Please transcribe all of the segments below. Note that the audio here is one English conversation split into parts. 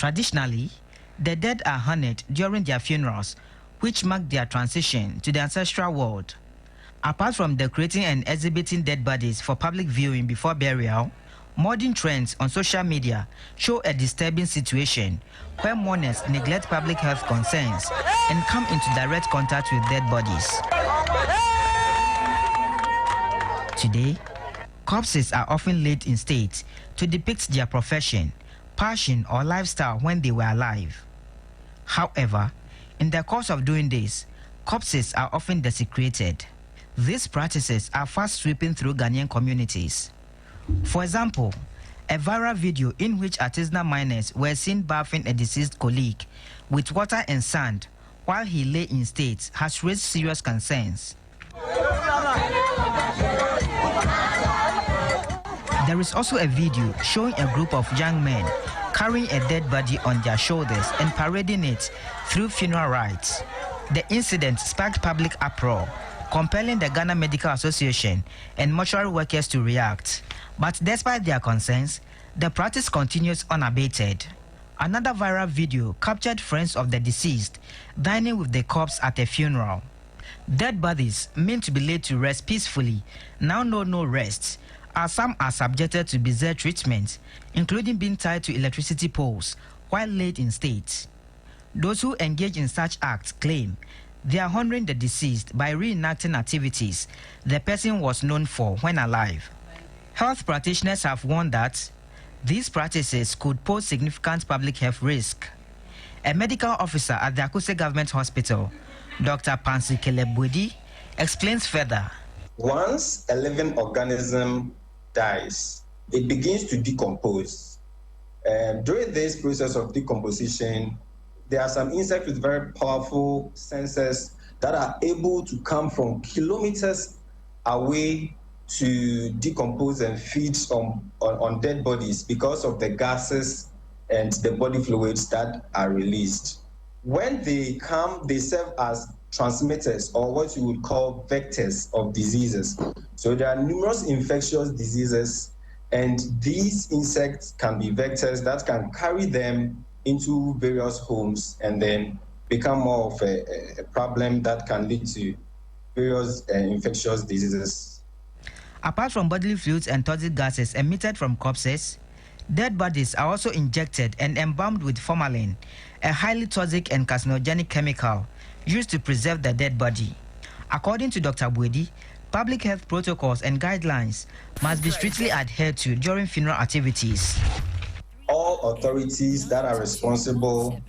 Traditionally, the dead are honored during their funerals, which mark their transition to the ancestral world. Apart from decorating and exhibiting dead bodies for public viewing before burial, modern trends on social media show a disturbing situation where mourners neglect public health concerns and come into direct contact with dead bodies. Today, corpses are often laid in state to depict their profession, passion, or lifestyle when they were alive. However, in the course of doing this, corpses are often desecrated. These practices are fast sweeping through Ghanaian communities. For example, a viral video in which artisanal miners were seen bathing a deceased colleague with water and sand while he lay in state has raised serious concerns. There is also a video showing a group of young men carrying a dead body on their shoulders and parading it through funeral rites. The incident sparked public uproar, compelling the Ghana Medical Association and mortuary workers to react. But despite their concerns, the practice continues unabated. Another viral video captured friends of the deceased dining with the corpse at a funeral. Dead bodies meant to be laid to rest peacefully now know no rest, as some are subjected to bizarre treatment, including being tied to electricity poles while laid in state. Those who engage in such acts claim they are honoring the deceased by reenacting activities the person was known for when alive. Health practitioners have warned that these practices could pose significant public health risk. A medical officer at the Akuse Government Hospital, Dr. Pansy Kelebwedi, explains further. Once a living organism dies, it begins to decompose. During this process of decomposition, there are some insects with very powerful sensors that are able to come from kilometers away to decompose and feed on dead bodies because of the gases and the body fluids that are released. When they come, they serve as transmitters, or what you would call vectors of diseases. So there are numerous infectious diseases, and these insects can be vectors that can carry them into various homes and then become more of a problem that can lead to various infectious diseases. Apart from bodily fluids and toxic gases emitted from corpses, dead bodies are also injected and embalmed with formalin, a highly toxic and carcinogenic chemical used to preserve the dead body. According to Dr. Bwedi, public health protocols and guidelines must be strictly adhered to during funeral activities. All authorities that are responsible,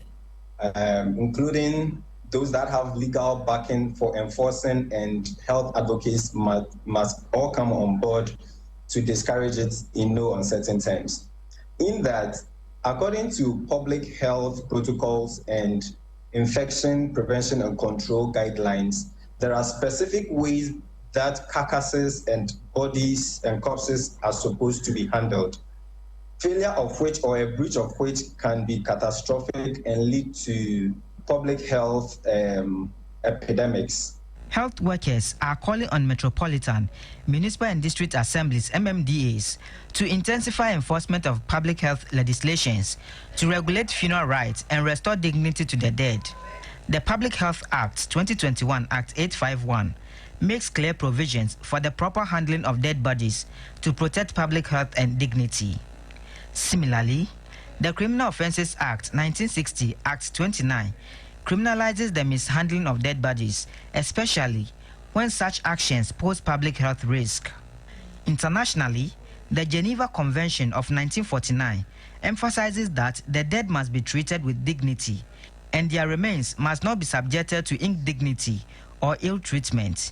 including those that have legal backing for enforcing, and health advocates must all come on board to discourage it in no uncertain terms. In that, according to public health protocols and infection prevention and control guidelines, there are specific ways that carcasses and bodies and corpses are supposed to be handled, failure of which or a breach of which can be catastrophic and lead to public health epidemics. Health workers are calling on metropolitan, municipal and district assemblies (MMDAs) to intensify enforcement of public health legislations to regulate funeral rites and restore dignity to the dead. The Public Health Act 2021 Act 851 makes clear provisions for the proper handling of dead bodies to protect public health and dignity. Similarly, the Criminal Offences Act 1960 Act 29 criminalizes the mishandling of dead bodies, especially when such actions pose public health risk. Internationally, the Geneva Convention of 1949 emphasizes that the dead must be treated with dignity and their remains must not be subjected to indignity or ill treatment.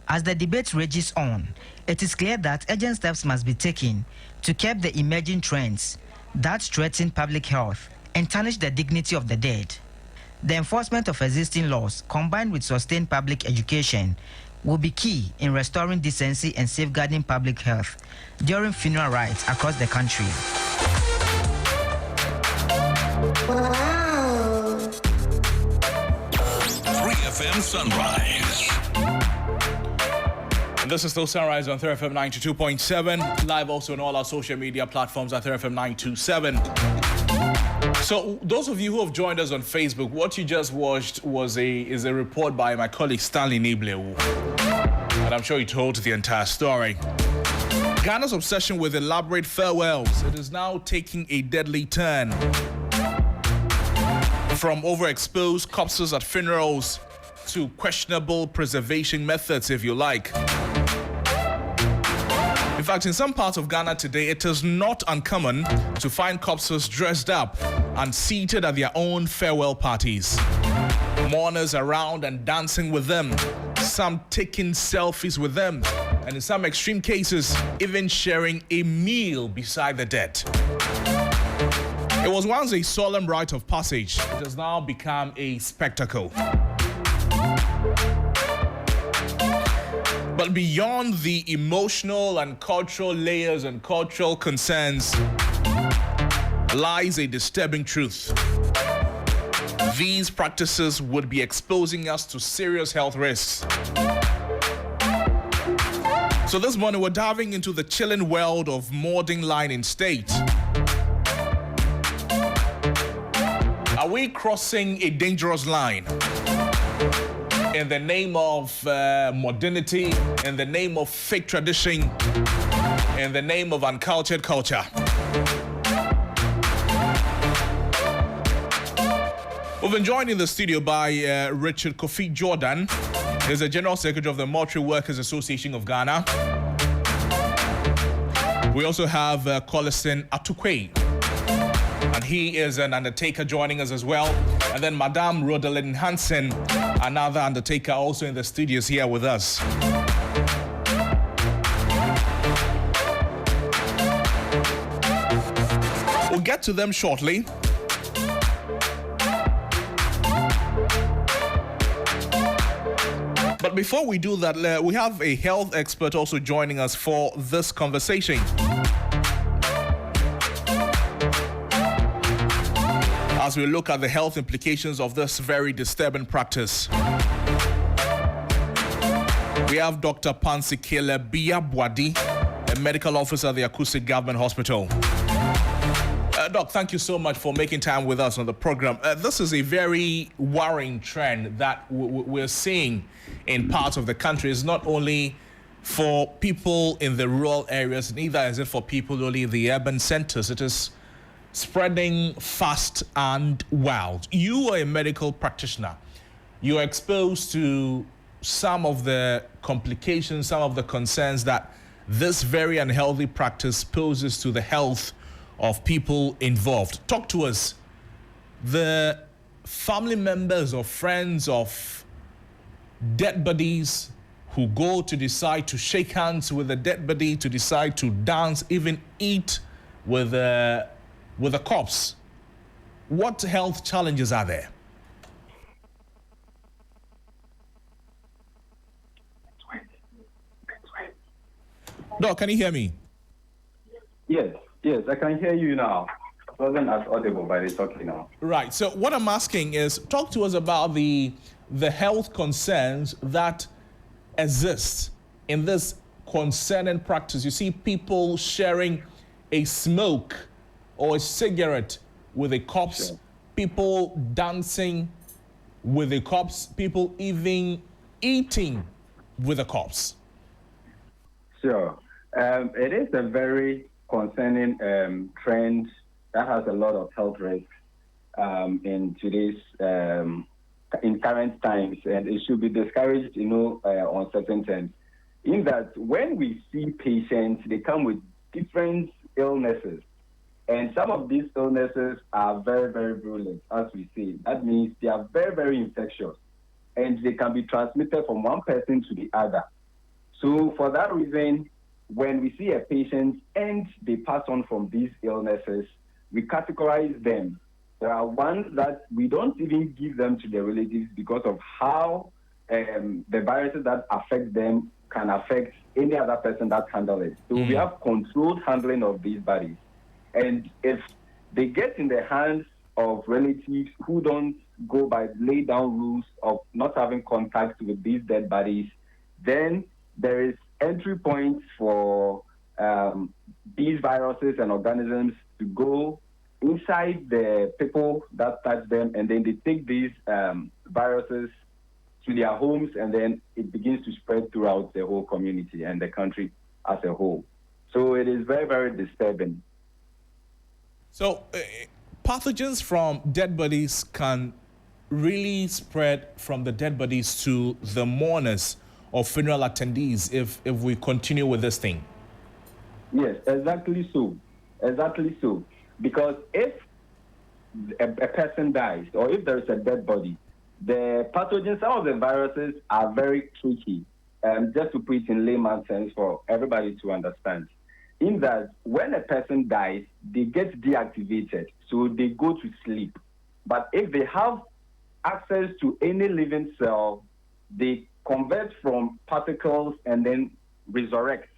As the debate rages on, it is clear that urgent steps must be taken to curb the emerging trends that threaten public health and tarnish the dignity of the dead. The enforcement of existing laws, combined with sustained public education, will be key in restoring decency and safeguarding public health during funeral rites across the country. Wow. 3FM Sunrise. And this is still Sunrise on 3FM 92.7. Live also on all our social media platforms at 3FM 927. So those of you who have joined us on Facebook, what you just watched is a report by my colleague Stanley Niblewu, and I'm sure he told the entire story. Ghana's obsession with elaborate farewells, it is now taking a deadly turn. From overexposed corpses at funerals to questionable preservation methods, if you like. In fact, in some parts of Ghana today, it is not uncommon to find corpses dressed up and seated at their own farewell parties. Mourners around and dancing with them, some taking selfies with them, and in some extreme cases, even sharing a meal beside the dead. It was once a solemn rite of passage. It has now become a spectacle. But beyond the emotional and cultural layers and cultural concerns lies a disturbing truth. These practices would be exposing us to serious health risks. So this morning we're diving into the chilling world of mourning line in state. Are we crossing a dangerous line? In the name of modernity, in the name of fake tradition, in the name of uncultured culture. We've been joined in the studio by Richard Kofi Jordan. He's the General Secretary of the Mortuary Workers Association of Ghana. We also have Collison Atukwe, and he is an undertaker joining us as well. And then Madame Rodelyn Hansen, another undertaker, also in the studios here with us. We'll get to them shortly. But before we do that, we have a health expert also joining us for this conversation. As we look at the health implications of this very disturbing practice. We have Dr. Pansikele Biabwadi, a medical officer at the Akusi Government Hospital. Doc, thank you so much for making time with us on the program. This is a very worrying trend that we're seeing in parts of the country. It's not only for people in the rural areas, neither is it for people only in the urban centers. It is spreading fast and wild. You are a medical practitioner. You are exposed to some of the complications, some of the concerns that this very unhealthy practice poses to the health of people involved. Talk to us. The family members or friends of dead bodies who go to decide to shake hands with a dead body, to decide to dance, even eat with a corpse. What health challenges are there? Doc, can you hear me? Yes, I can hear you now. It wasn't as audible, but it's okay now. Right. So what I'm asking is, talk to us about the health concerns that exist in this concerning practice. You see people sharing a smoke or a cigarette with a corpse, sure. People dancing with a corpse, people even eating with a corpse. Sure. It is a very concerning trend that has a lot of health risks in today's in current times, and it should be discouraged, on certain terms. In that, when we see patients, they come with different illnesses, and some of these illnesses are very, very virulent, as we say. That means they are very, very infectious, and they can be transmitted from one person to the other. So, for that reason, when we see a patient and they pass on from these illnesses, we categorize them. There are ones that we don't even give them to their relatives because of how the viruses that affect them can affect any other person that handles it. So we have controlled handling of these bodies. And if they get in the hands of relatives who don't go by laid down rules of not having contact with these dead bodies, then there is entry points for these viruses and organisms to go inside the people that touch them, and then they take these viruses to their homes, and then it begins to spread throughout the whole community and the country as a whole. So it is very, very disturbing. So pathogens from dead bodies can really spread from the dead bodies to the mourners or funeral attendees if we continue with this thing. Yes, exactly so. Exactly so. Because if a person dies or if there is a dead body, the pathogens, some of the viruses are very tricky. Just to put it in layman's sense for everybody to understand, in that when a person dies, they get deactivated, so they go to sleep. But if they have access to any living cell, they convert from particles and then resurrect.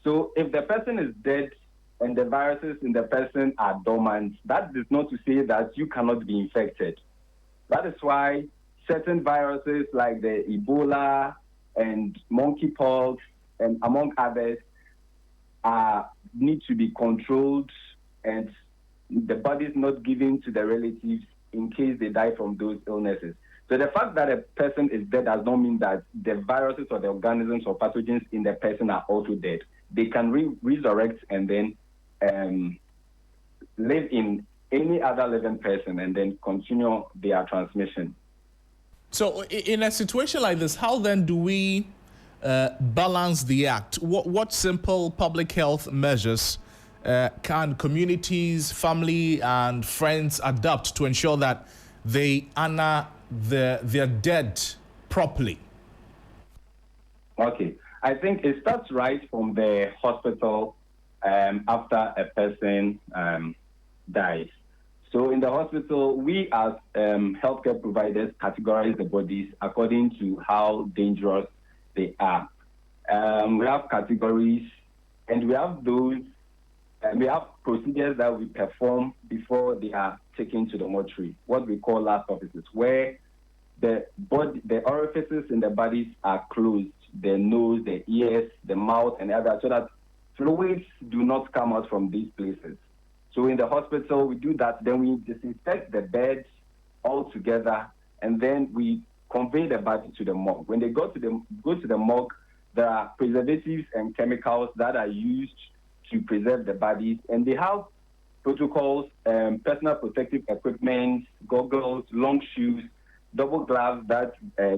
So if the person is dead and the viruses in the person are dormant, that is not to say that you cannot be infected. That is why certain viruses like the Ebola and monkeypox and among others need to be controlled, and the body is not given to the relatives in case they die from those illnesses. So the fact that a person is dead does not mean that the viruses or the organisms or pathogens in the person are also dead. They can resurrect and then live in any other living person and then continue their transmission. So in a situation like this, how then do we balance the act? What simple public health measures can communities, family, and friends adopt to ensure that they honor their dead properly? Okay. I think it starts right from the hospital after a person dies. So in the hospital, we as healthcare providers categorize the bodies according to how dangerous they are. We have categories, and we have those, we have procedures that we perform before they are taken to the mortuary, what we call last offices, where the orifices in the bodies are closed, the nose, the ears, the mouth, and others, so that fluids do not come out from these places. So in the hospital, we do that. Then we disinfect the beds all together, and then we convey the body to the morgue. When they go to the morgue, there are preservatives and chemicals that are used to preserve the bodies, and they have protocols, personal protective equipment, goggles, long shoes, double gloves that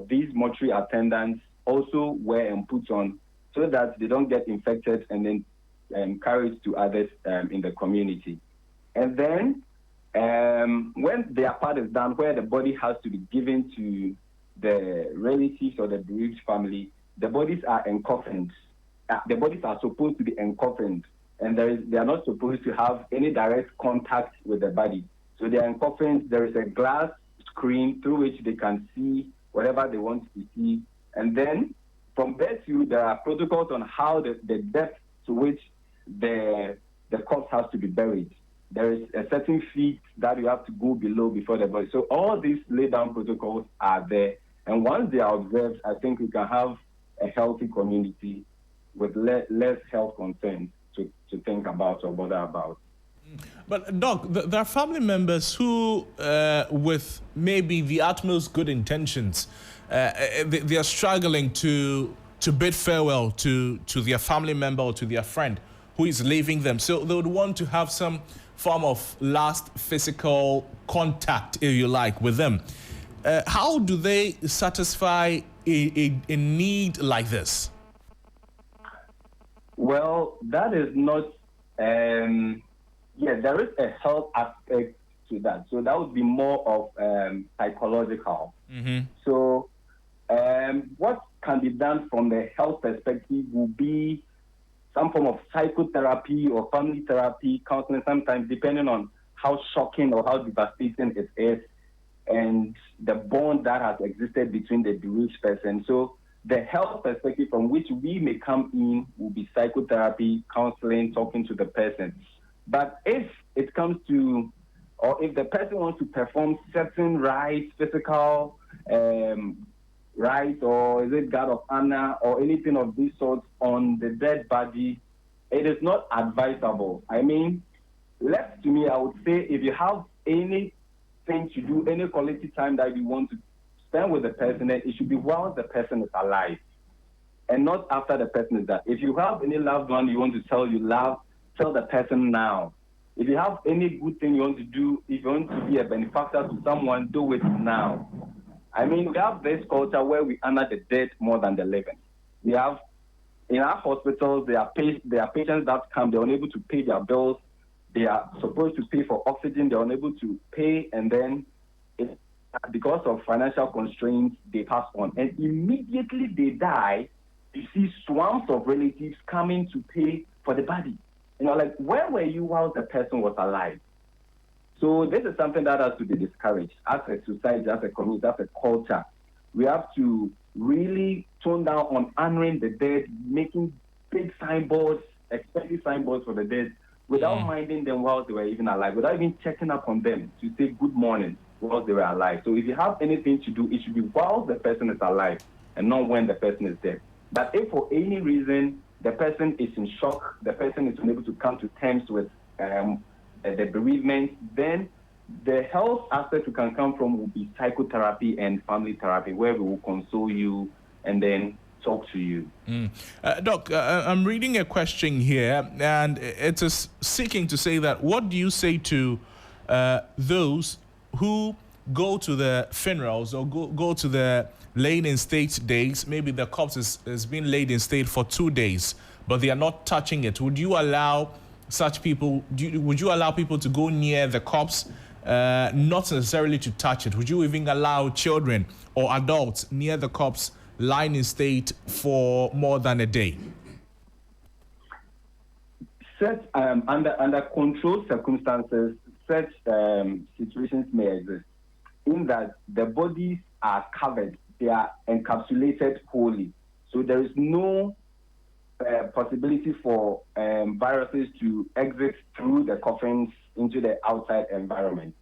these mortuary attendants also wear and put on, so that they don't get infected and then carry it to others in the community. And then when their part is done, where the body has to be given to the relatives or the bereaved family, the bodies are encoffined. The bodies are supposed to be encoffined, and they are not supposed to have any direct contact with the body. So they are encoffined. There is a glass screen through which they can see whatever they want to see. And then from there too, there are protocols on how the depth to which the corpse has to be buried. There is a certain feet that you have to go below before the body. So all these laid down protocols are there. And once they are observed, I think we can have a healthy community with less health concerns to think about or bother about. But Doc, there are family members who, with maybe the utmost good intentions, they are struggling to bid farewell to their family member or to their friend who is leaving them. So they would want to have some form of last physical contact, if you like, with them. How do they satisfy a need like this? Well, that is not... there is a health aspect to that. So that would be more of psychological. Mm-hmm. So what can be done from the health perspective will be some form of psychotherapy or family therapy, counseling, sometimes depending on how shocking or how devastating it is and the bond that has existed between the bereaved person. So the health perspective from which we may come in will be psychotherapy, counseling, talking to the person. But if it comes to, or if the person wants to perform certain rites, physical rites, or is it guard of honor, or anything of this sort on the dead body, it is not advisable. I mean, left to me, I would say if you have anything to do, any quality time that you want to spend with the person, it should be while the person is alive and not after the person is dead. If you have any loved one you want to tell you love, tell the person now. If you have any good thing you want to do, if you want to be a benefactor to someone, do it now. I mean, we have this culture where we honor the dead more than the living. We have, in our hospitals, there are patients that come, they're unable to pay their bills. They are supposed to pay for oxygen, they're unable to pay, and then because of financial constraints, they pass on. And immediately they die, you see swarms of relatives coming to pay for the body. You know, like, where were you while the person was alive? So this is something that has to be discouraged. As a society, as a community, as a culture, we have to really tone down on honoring the dead, making big signboards, expensive signboards for the dead, without minding them while they were even alive, without even checking up on them to say good morning while they were alive. So if you have anything to do, it should be while the person is alive and not when the person is dead. But if for any reason the person is in shock, the person is unable to come to terms with the bereavement, then the health aspect you can come from will be psychotherapy and family therapy, where we will console you and then talk to you. Doc, I'm reading a question here, and it is seeking to say that what do you say to those who go to the funerals or go to the laying in state days? Maybe the corpse is being laid in state for 2 days, but they are not touching it. Would you allow such people, would you allow people to go near the corpse, not necessarily to touch it? Would you even allow children or adults near the corpse lying in state for more than a day? Such under controlled circumstances, such situations may exist, in that the bodies are covered, they are encapsulated wholly. So there is no possibility for viruses to exit through the coffins into the outside environment,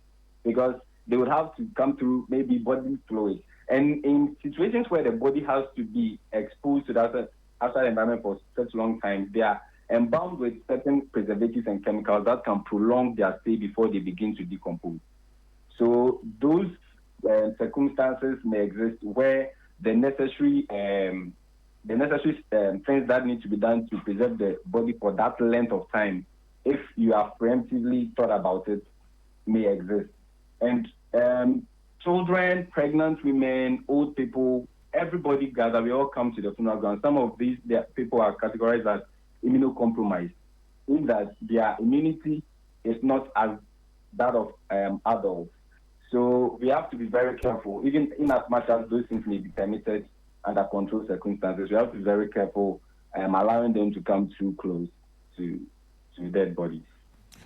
because they would have to come through maybe body fluids. And in situations where the body has to be exposed to the outside environment for such a long time, they are embalmed with certain preservatives and chemicals that can prolong their stay before they begin to decompose. So those circumstances may exist where the necessary things that need to be done to preserve the body for that length of time, if you have preemptively thought about it, may exist. And children, pregnant women, old people, everybody gather, we all come to the funeral ground. Some of these people are categorized as immunocompromised, in that their immunity is not as that of adults. So we have to be very careful, even in as much as those things may be permitted under controlled circumstances. We have to be very careful allowing them to come too close to dead bodies.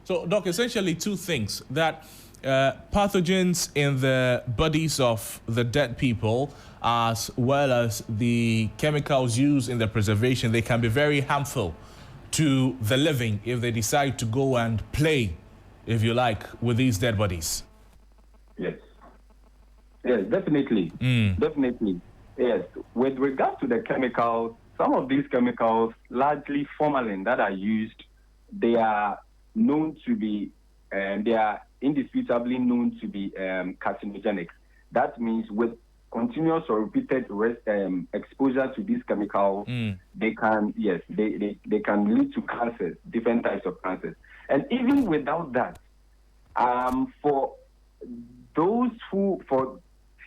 So, Doc, essentially two things: that pathogens in the bodies of the dead people, as well as the chemicals used in the preservation, they can be very harmful to the living if they decide to go and play, if you like, with these dead bodies. Yes, definitely. Definitely. Yes. With regard to the chemicals, some of these chemicals, largely formalin, that are used, they are known to be, they are indisputably known to be carcinogenic. That means with continuous or repeated exposure to these chemicals, they can lead to cancers, different types of cancers. And even without that, for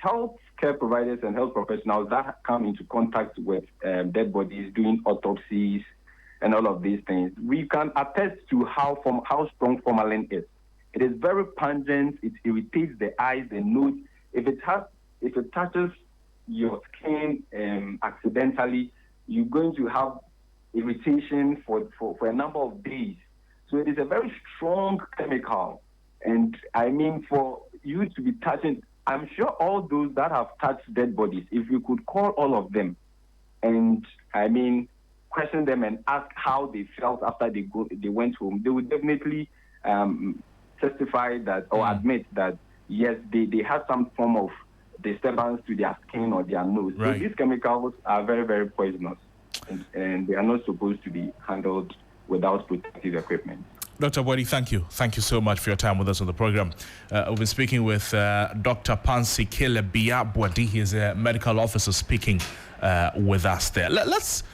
health care providers and health professionals that come into contact with dead bodies, doing autopsies and all of these things, we can attest to how strong formalin is. It is very pungent. It irritates the eyes, the nose. If it touches your skin accidentally, you're going to have irritation for a number of days. So it is a very strong chemical. And I mean, for you to be touching, I'm sure all those that have touched dead bodies, if you could call all of them and, I mean, question them and ask how they felt after they went home, they would definitely testify that or admit that, yes, they had some form of disturbance to their skin or their nose. Right. So these chemicals are very, very poisonous, and they are not supposed to be handled without protective equipment. Dr. Boadi, thank you. Thank you so much for your time with us on the program. We've been speaking with Dr. Pansikile Biabwadi. He's a medical officer speaking with us there. Let's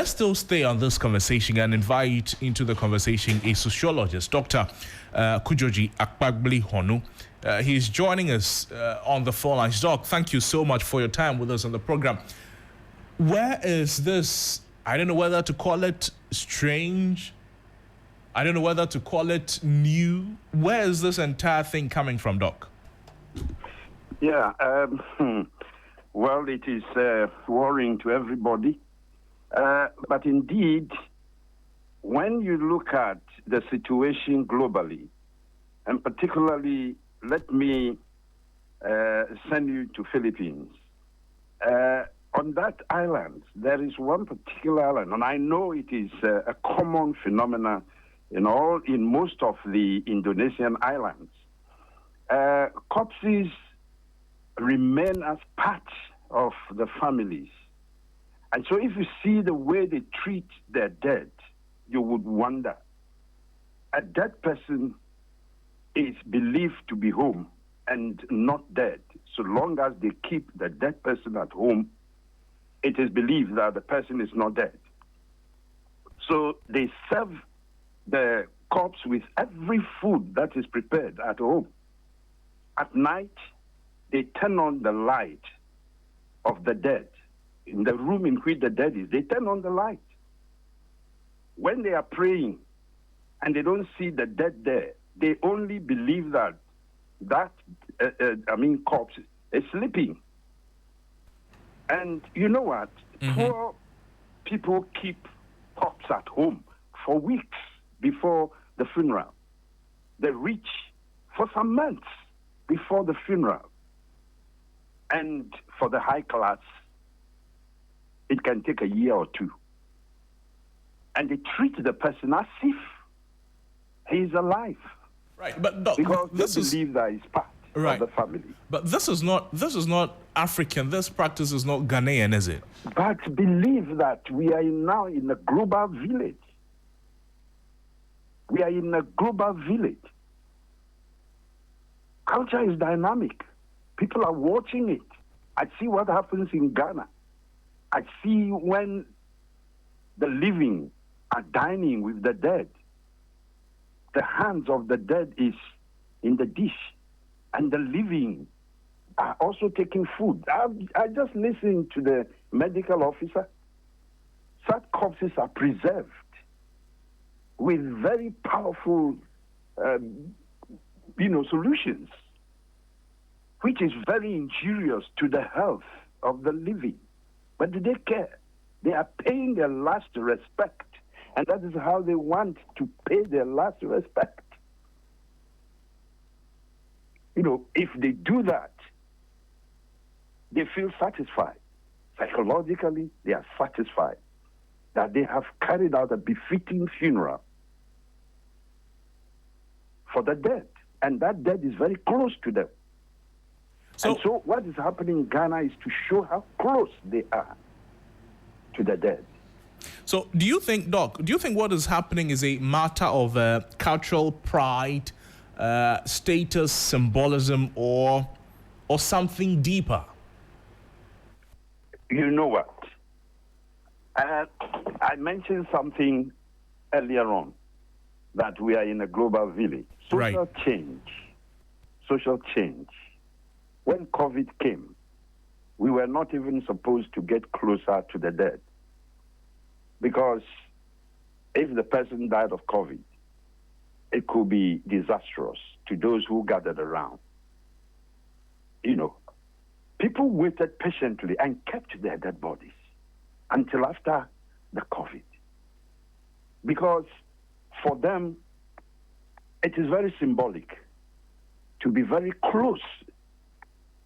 still stay on this conversation and invite into the conversation a sociologist, Dr. Kujoji Akpagbli Honu. He's joining us on the phone line. Doc, thank you so much for your time with us on the program. Where is this, I don't know whether to call it strange, I don't know whether to call it new. Where is this entire thing coming from, Doc? Yeah, well, it is worrying to everybody. But indeed, when you look at the situation globally, and particularly, let me send you to Philippines. On that island, there is one particular island, and I know it is a common phenomenon in most of the Indonesian islands. Corpses remain as part of the families. And so if you see the way they treat their dead, you would wonder. A dead person is believed to be home and not dead. So long as they keep the dead person at home, it is believed that the person is not dead. So they serve the corpse with every food that is prepared at home. At night, they turn on the light of the dead. In the room in which the dead is, they turn on the light. When they are praying and they don't see the dead there, they only believe that corpse is sleeping. And you know what? Poor people keep corpse at home for weeks before the funeral. The rich for some months before the funeral. And for the high class, it can take a year or two. And they treat the person as if he is alive. Right, but Doc, because they believe that he's part of the family. But this is not African. This practice is not Ghanaian, is it? But believe that we are now in a global village. We are in a global village. Culture is dynamic. People are watching it. I see what happens in Ghana. I see when the living are dining with the dead. The hands of the dead is in the dish, and the living are also taking food. I just listened to the medical officer. Such corpses are preserved with very powerful, solutions, which is very injurious to the health of the living. But do they care? They are paying their last respect, and that is how they want to pay their last respect. If they do that, they feel satisfied. Psychologically, they are satisfied that they have carried out a befitting funeral for the dead, and that dead is very close to them. So what is happening in Ghana is to show how close they are to the dead. So do you think, Doc, what is happening is a matter of cultural pride, status, symbolism, or something deeper? You know what? I mentioned something earlier on, that we are in a global village. Social change. When COVID came, we were not even supposed to get closer to the dead. Because if the person died of COVID, it could be disastrous to those who gathered around. People waited patiently and kept their dead bodies until after the COVID. Because for them, it is very symbolic to be very close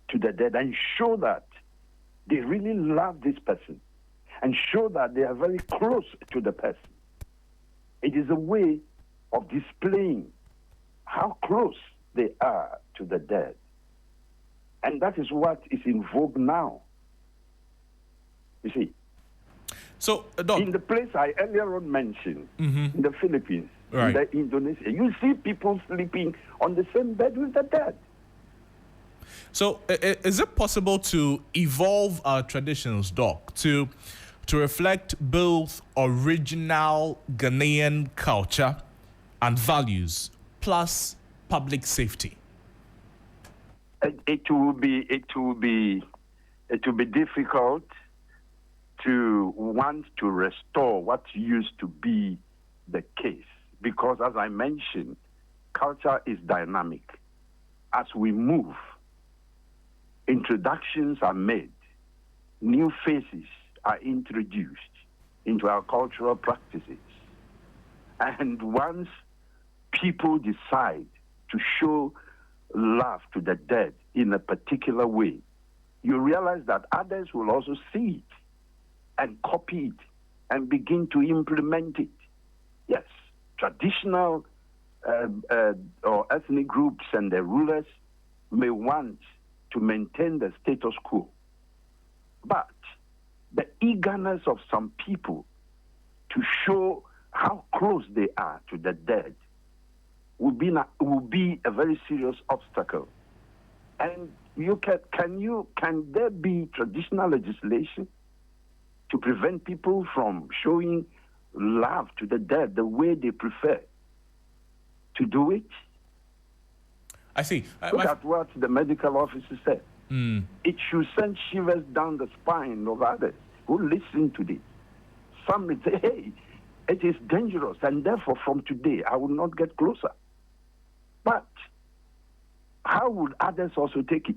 to the dead and show that they really love this person and show that they are very close to the person. It is a way of displaying how close they are to the dead. And that is what is in vogue now. You see. So, Doc, in the place I earlier on mentioned, in the Philippines, Right. in Indonesia. You see people sleeping on the same bed with the dead. So, is it possible to evolve our traditions, Doc, to reflect both original Ghanaian culture and values, plus public safety? It will be difficult to want to restore what used to be the case, because, as I mentioned, culture is dynamic. As we move, introductions are made, new faces are introduced into our cultural practices. And once people decide to show love to the dead in a particular way, you realize that others will also see it and copy it and begin to implement it. Yes, traditional or ethnic groups and their rulers may want to maintain the status quo. But the eagerness of some people to show how close they are to the dead will be a very serious obstacle. And can there be traditional legislation to prevent people from showing love to the dead the way they prefer to do it? I see. Look at what the medical officer said. It should send shivers down the spine of others who listen to this. Some may say, hey, it is dangerous, and therefore from today I will not get closer. But how would others also take it?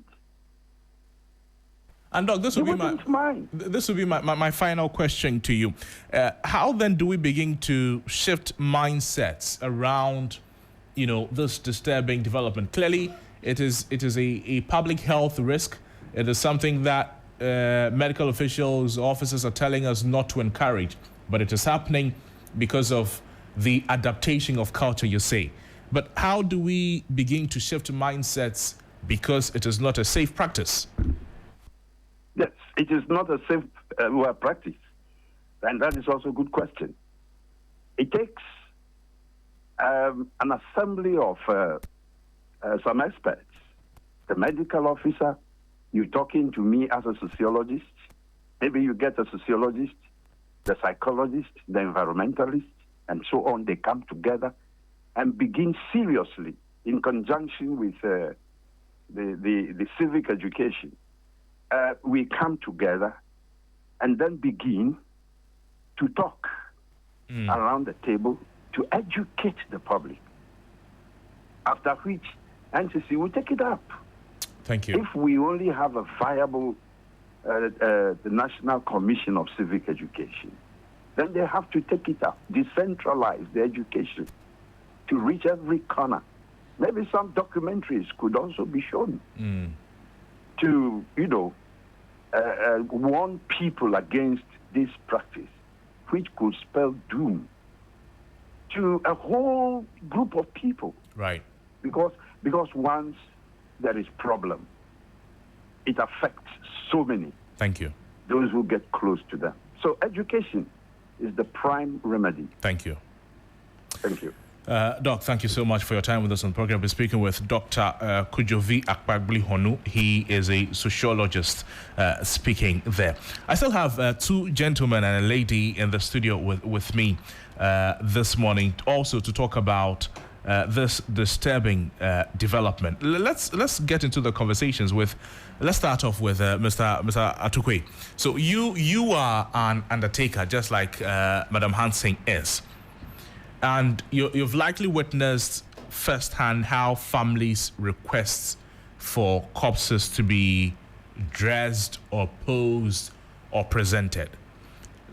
And Doc, this would be my final question to you. How then do we begin to shift mindsets around, this disturbing development? Clearly, it is a public health risk. It is something that medical officials, officers are telling us not to encourage, but it is happening because of the adaptation of culture, you say. But how do we begin to shift mindsets because it is not a safe practice? Yes, it is not a safe practice. And that is also a good question. It takes an assembly of some experts. The medical officer, you're talking to me as a sociologist. Maybe you get a sociologist, the psychologist, the environmentalist, and so on. They come together and begin seriously, in conjunction with the civic education. We come together and then begin to talk around the table to educate the public. After which, NCC will take it up. Thank you. If we only have a viable the National Commission of Civic Education, then they have to take it up, decentralize the education to reach every corner. Maybe some documentaries could also be shown to, warn people against this practice, which could spell doom to a whole group of people. Right. Because once there is problem, it affects so many. Thank you. Those who get close to them. So education is the prime remedy. Thank you. Thank you. Doc, thank you so much for your time with us on the program. We're speaking with Dr. Kojo Akpabli Honu. He is a sociologist speaking there. I still have two gentlemen and a lady in the studio with me this morning, also to talk about this disturbing development. Let's get into the conversations with. Let's start off with Mr. Atukwe. So you are an undertaker, just like Madam Hansing is. And you've likely witnessed firsthand how families request for corpses to be dressed or posed or presented.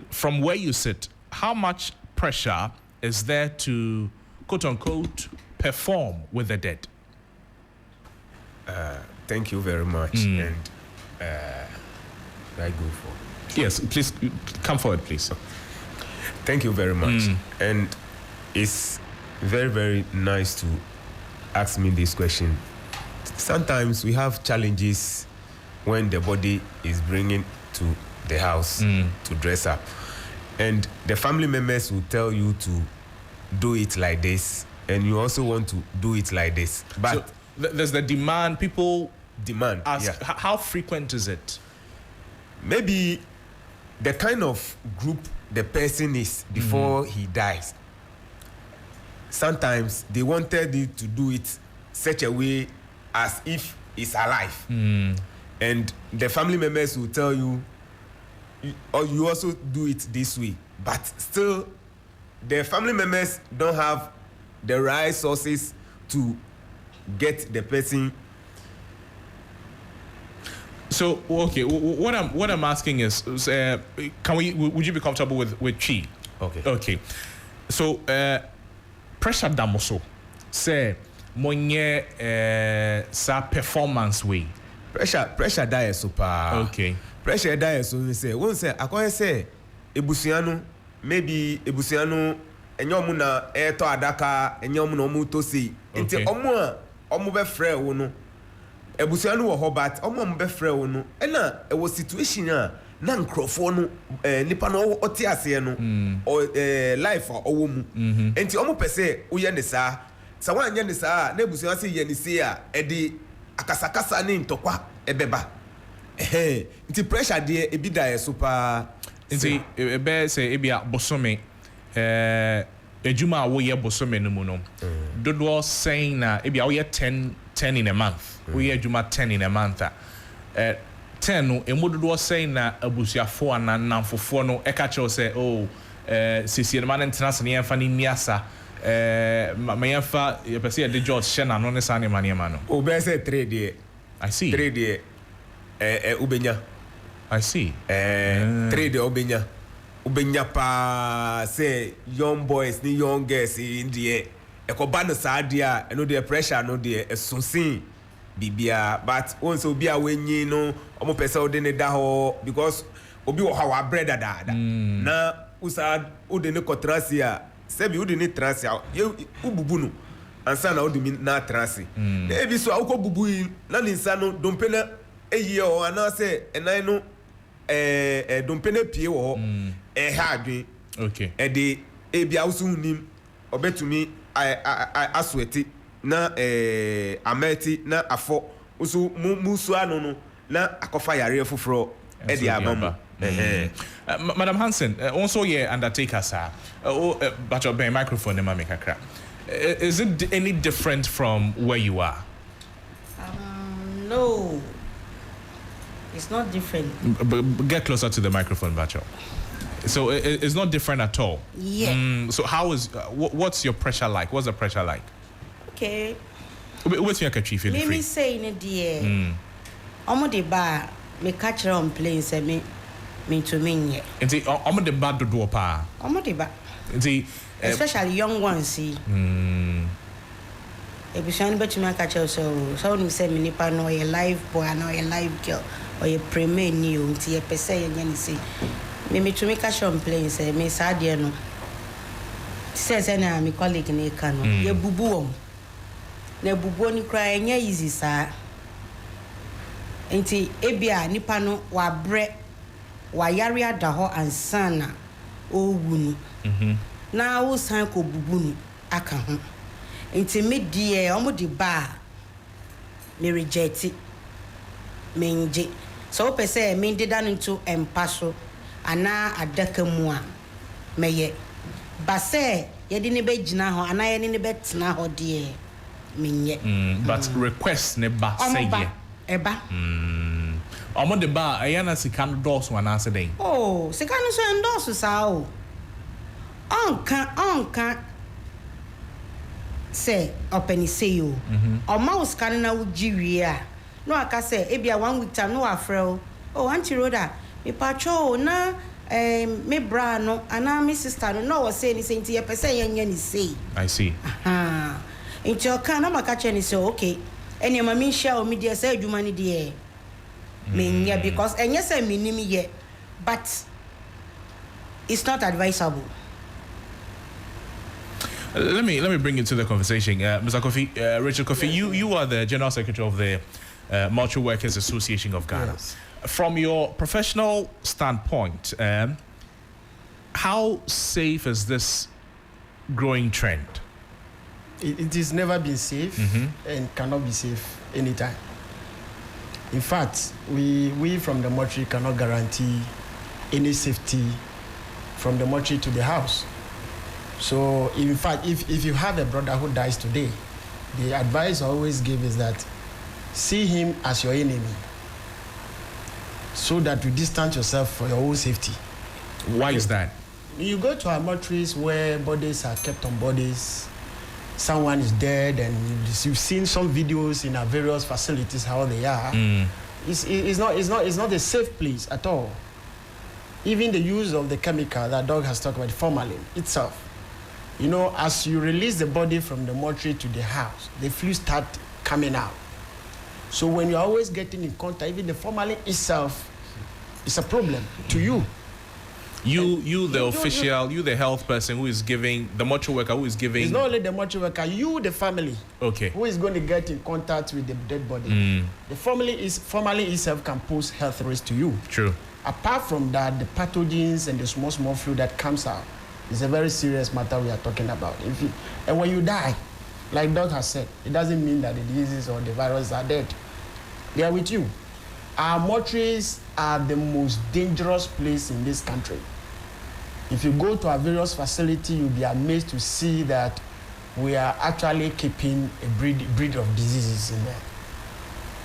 From where you sit, how much pressure is there to, quote unquote, perform with the dead? Thank you very much. And I go for? Yes, please come forward, please. Thank you very much. And it's very, very nice to ask me this question. Sometimes we have challenges when the body is bringing to the house to dress up. And the family members will tell you to do it like this, and you also want to do it like this. But so there's the demand. People demand. ask, Yeah. how frequent is it? Maybe the kind of group the person is before he dies. Sometimes they wanted you to do it such a way as if he's alive. And the family members will tell you, or you also do it this way. But still, the family members don't have the right sources to get the person. So okay, what I'm asking is, would you be comfortable with Chi? Okay. Okay. So pressure damoso say monye sa performance way. Pressure die super. Okay. Pressure die so we say won say akoye say ebusuano maybe ebusuano enyo na eto adaka enyo na omu to sei. Nti omu be frɛ wo no ebusuano wo hobat omu be frɛ wo no na e wo situation a na nkrofo no nipa no ote ase no life owo mu. Nti omu pese wo ye ne saa sa wan ye ne saa na ebusuano se ye ne sei a e di akasakasa ni ntokwa ebeba nti pressure de ebi da super nti ebe say ebia bosome ejuma wo ye bosome no mu no dodo saying na ebia wo ye 10 in a month wo ye ejuma 10 in a month 10 no emododo saying na abusuafo ananamfofo no eka che say oh sisi no man international ye fa ni miasa mayefa ye pese de George Shena no ne sane mane ma no o be say trade I see trade ubenya I see trade ubenya pa say young boys ni young girls in the ekoba no sadia eno the pressure no the esunsin bibia but once obi a wenyi no omo pese ode ne da ho because obi wo ha wa bread dada na usa ode ne kotrasia sebi ode ne trasia ububu no ansa na ode mi na trasi na ebi so akọ bubu na ninsa no dompe na eyi o ana se enan no dompe na pie wo ha adwen okay e de ebi awusu nim obetumi asweti na ameti na afọ usu musu anu no na akofa yare foforo e de abamu Madam Hansen, also here undertaker sir. But your microphone in my kakra. Is it any different from where you are? No. It's not different. Get closer to the microphone, Bacho. So it's not different at all. Yeah. So how is what's your pressure like? What's the pressure like? Okay. What's your country feeling free? Me say in the omo de ba me catch on plane say me to me yet. Nti omo de ba dodo pa. Omo de ba. Nti especially young ones see. Ebushan bet me catch so you say me nipa no a live boy and a live girl or a premier new nti e pese ye nyani say. Me to me catch on plane say me sadie no. Say na me colleague na ka no. Ye bubu om. Na bubu ni kra enya easy sa. Nti ebia nipa no wa bre wa yare ada ho ansana owu ni na wo san ko bubu ni aka ho nti me die omo di ba me reject me nje so pese me ndeda nto empaso ana adaka mu a meye ba se ye di ne be gina ho ana ye ne be tena ho de me nye but request ne ba say ye eba omo de ba ayana sika no dose wana ase den oh sika no so endorse sa o onka say openi say o o ma o sika na wo giwie a no aka say e bia 1 week time no afrɛ o auntie Rhoda me patcho na me bra no ana me sister no was say ni say nti ye pese yenya ni say I see nti o kan na maka che ni say okay ene ma me share o media say adwuma ni de me because enye say minim ye but it's not advisable. Let me bring into the conversation, Mr. Kofi, Richard Kofi. Yes. You are the General Secretary of the Multi Workers Association of Ghana. Yes. From your professional standpoint, how safe is this growing trend? It has never been safe and cannot be safe anytime. In fact, we from the mortuary cannot guarantee any safety from the mortuary to the house. So, in fact, if you have a brother who dies today, the advice I always give is that see him as your enemy so that you distance yourself for your own safety. Why is that? You go to our mortuaries where bodies are kept on bodies, someone is dead, and you've seen some videos in our various facilities how they are. It's not a safe place at all. Even the use of the chemical that Doug has talked about, formalin itself. You know, as you release the body from the mortuary to the house, the fluids start coming out. So when you're always getting in contact, even the formalin itself is a problem to you. You the health person who is giving, the mortuary worker who is giving. It's not only the mortuary worker, you, the family. Okay. Who is going to get in contact with the dead body. The formalin itself can pose health risk to you. True. Apart from that, the pathogens and the small fluid that comes out is a very serious matter we are talking about. And when you die, like Doug has said, it doesn't mean that the diseases or the viruses are dead. They are with you. Our mortuaries are the most dangerous place in this country. If you go to our various facilities, you'll be amazed to see that we are actually keeping a breed of diseases in there.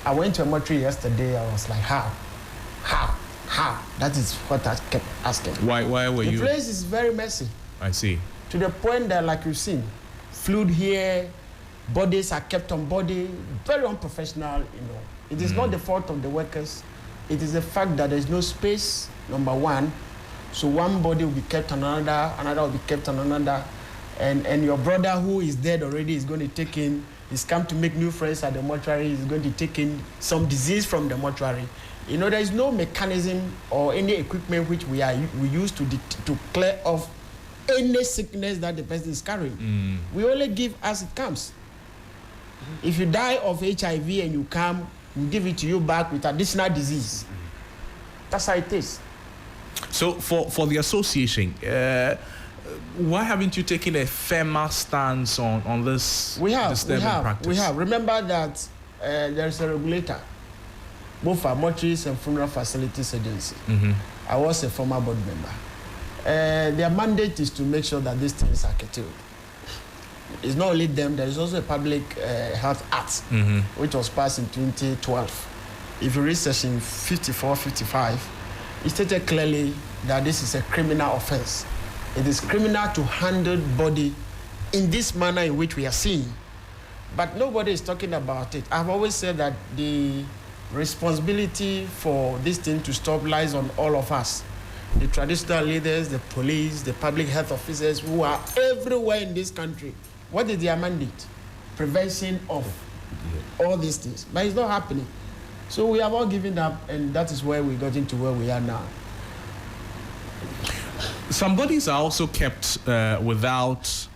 I went to a mortuary yesterday. I was like, how? That is what I kept asking. Why were you? The place is very messy. I see. To the point that, like you've seen, fluid here, bodies are kept on body, very unprofessional, you know. It is not the fault of the workers. It is the fact that there's no space, number one. So one body will be kept on another will be kept on another. And your brother who is dead already is going to take in, he's come to make new friends at the mortuary, he's going to take in some disease from the mortuary. You know, there is no mechanism or any equipment which we use to clear off any sickness that the person is carrying. We only give as it comes. If you die of HIV and you come, we give it to you back with additional disease. That's how it is. So for the association, why haven't you taken a firmer stance on this disturbing practice? We have. Remember that there is a regulator, both for mortuaries and funeral facilities agency. I was a former board member. Their mandate is to make sure that these things are curtailed. It's not only them, there is also a Public Health Act, which was passed in 2012. If you read section 54, 55, it stated clearly that this is a criminal offense. It is criminal to handle body in this manner in which we are seeing. But nobody is talking about it. I've always said that the responsibility for this thing to stop lies on all of us. The traditional leaders, the police, the public health officers who are everywhere in this country. What is their mandate? Prevention of all these things. But it's not happening. So we have all given up, and that is where we got into where we are now. Some bodies are also kept without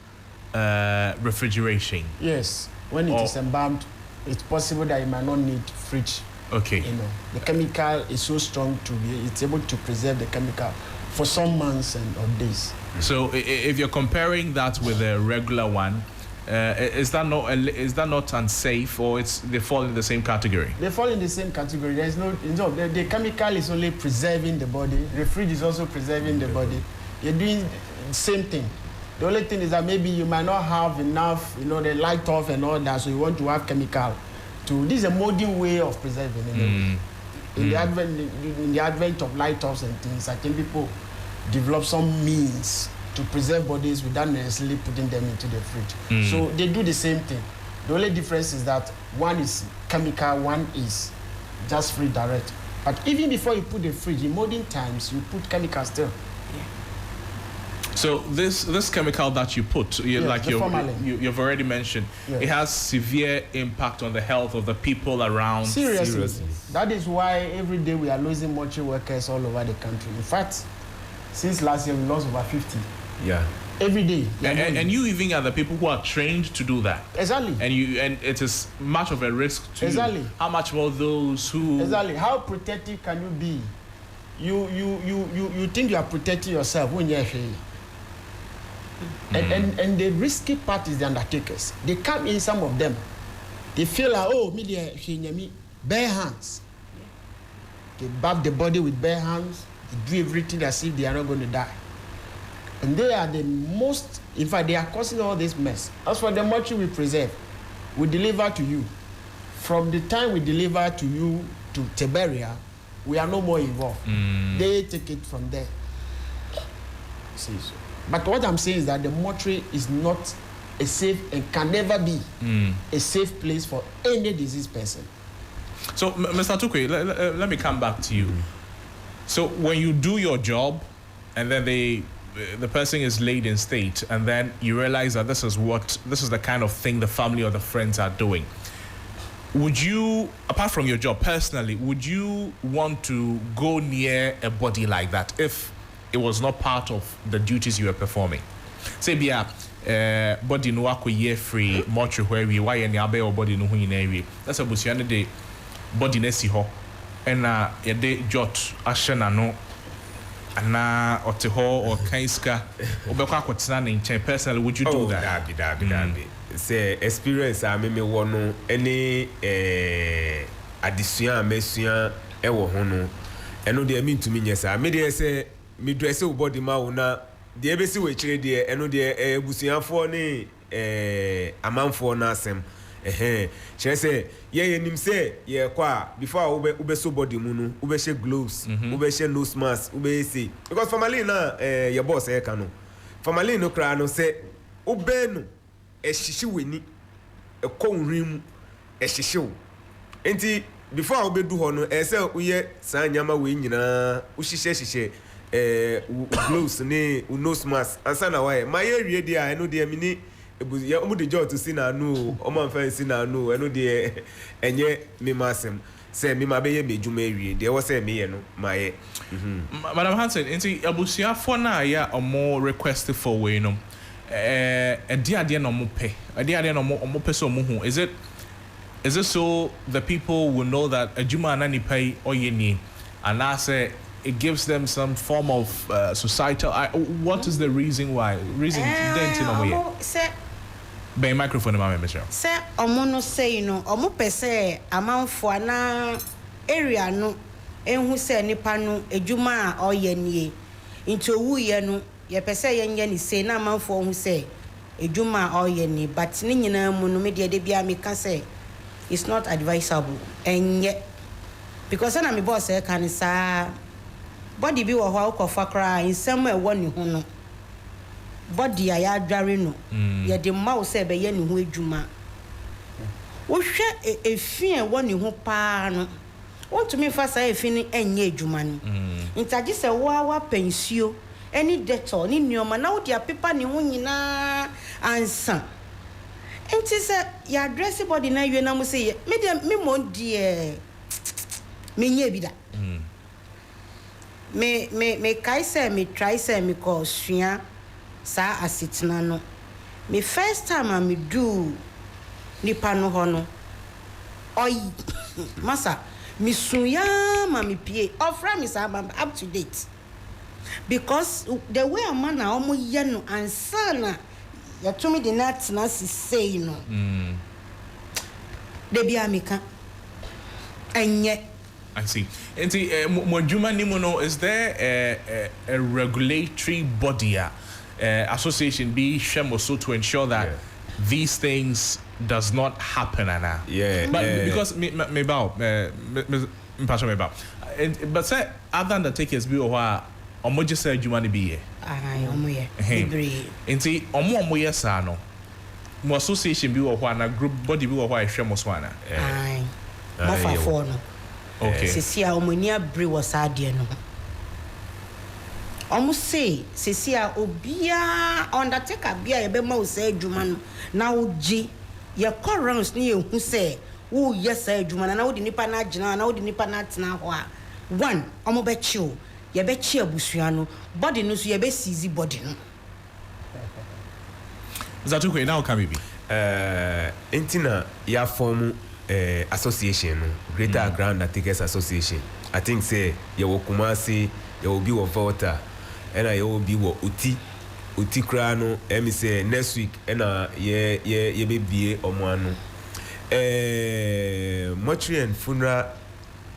refrigeration. Yes. When it is embalmed, it's possible that you might not need fridge. Okay. You know, the chemical is so strong it's able to preserve the chemical for some months or days. So if you're comparing that with a regular one, is that not unsafe, or they fall in the same category? They fall in the same category. There is the chemical is only preserving the body. The fridge is also preserving the body. You're doing the same thing. The only thing is that maybe you might not have enough, the light off and all that, so you want to have chemical. This is a modern way of preserving. In the advent of light offs and things, I think people develop some means to preserve bodies without necessarily putting them into the fridge. So they do the same thing. The only difference is that one is chemical, one is just free direct. But even before you put the fridge, in modern times, you put chemical still. So this chemical that you put, you've already mentioned, it has severe impact on the health of the people around. Seriously. That is why every day we are losing mortuary workers all over the country. In fact, since last year we lost over 50. Yeah. Every day. And you even are the people who are trained to do that. Exactly. And it is much of a risk to you. How much more those who... Exactly. How protective can you be? You think you are protecting yourself when you're here. And the risky part is the undertakers. They come in, some of them, they feel like, oh, me, bare hands. They bathe the body with bare hands, they do everything as if they are not going to die. And they are the most, in fact, they are causing all this mess. As for the mortuary we preserve, we deliver to you. From the time we deliver to you to Tiberia, we are no more involved. They take it from there. See, so. But what I'm saying is that the mortuary is not a safe and can never be a safe place for any diseased person. So, Mr. Tukwe, let me come back to you. So, when you do your job, and then the person is laid in state, and then you realize that this is the kind of thing the family or the friends are doing, would you, apart from your job personally, would you want to go near a body like that if it was not part of the duties you were performing? Say, body no year free, mortuary where we why any abe or body no area. That's a busiane de body nesi ho, and yede jot ashena no. Ana oteho or kaiska obekwa kwetena ne nchen. Personally, would you do that? Dabi. Say experience a me wono any addition mesua ewo ho no eno de me ntumi nyesa me de say me dress wo body ma wo na de ebesi we kire de eno de ebusuafo ne amanfo na asem kire say ye nim say ye kwa before ube so body mu no ube she gloves ube she nose mask ube say because formalin na your boss e ka no formalin no kra no say ube no ehihye weni ekonrim ehihye enti before obedu ho no say uye san nyama we nyina uhihye gloves ne nose mask ansa na why my area dia eno dia mini ya omu de job to see na no o man fa see na no eno dia enye me masem say me ma be ye mejuma area dia wo say me ye no my Madam Hansen, enti abusia for na ya omo request for we no ade no mo pe ade no mo pe so mo hu. Is it so the people will know that ajuma na ni pay oyeni, and I say it gives them some form of societal what is the reason why dent no mo say be microphone ma me sure say omo no say omo pe say amanfo na area no enhu say nipa no ajuma oyeni into wuye no ye pese yenye ni say na manfo hu say ejuma oyeni but ni nyina mu no me de bia me ka say it's not advisable enye because na me boss e kan sa body bi wo ho akofa kra insem e wo ni hu no body ya adware no ye de ma wo say be ye ni hu ejuma wo hwe efi e wo ni hu pa no want to me fa say efi ni enye ejuma ni intagi say wa pensio any debtor ni nyoma na wo dia paper ni hu nyina ansa enti say ya address body na yue na mo say me mo die me nye bi da me kai say me try say me ko sua sa asitina no me first time I me do nipa no ho no oy masa me suya ma me pie ofra me sa up to date because the way a man na omo ye no ansana ya to me the nat na say no de bia meka enye. I see. And see, Mojuma Nimono, is there a regulatory body, association, be Shemoso, to ensure that these things does not happen, Anna? Yeah. But because but say other undertakers be or Omoja said you want to be here. And see, Omo Sano, more association be or a group body be or why Shemoswana. Aye. Mofa for no. Okay. Sesia omonia bre was adie no. Omo say sesia obia undertaker bia ye be ma o say adwuma no na oji ye corrons ne ye hu say wo yes adwuma na wo di nipa na agina na wo di nipa na tena ho a one omo be chiu ye be chi abusua no body no so ye be seize body no. Zatukwe now can be entina ya form association, Greater Accra Undertakers Association. I think say you will Kumasi, you will be with Volta, and I will be with Uti Utikra no emi say next week na ye be bie omo ano mortuary and funeral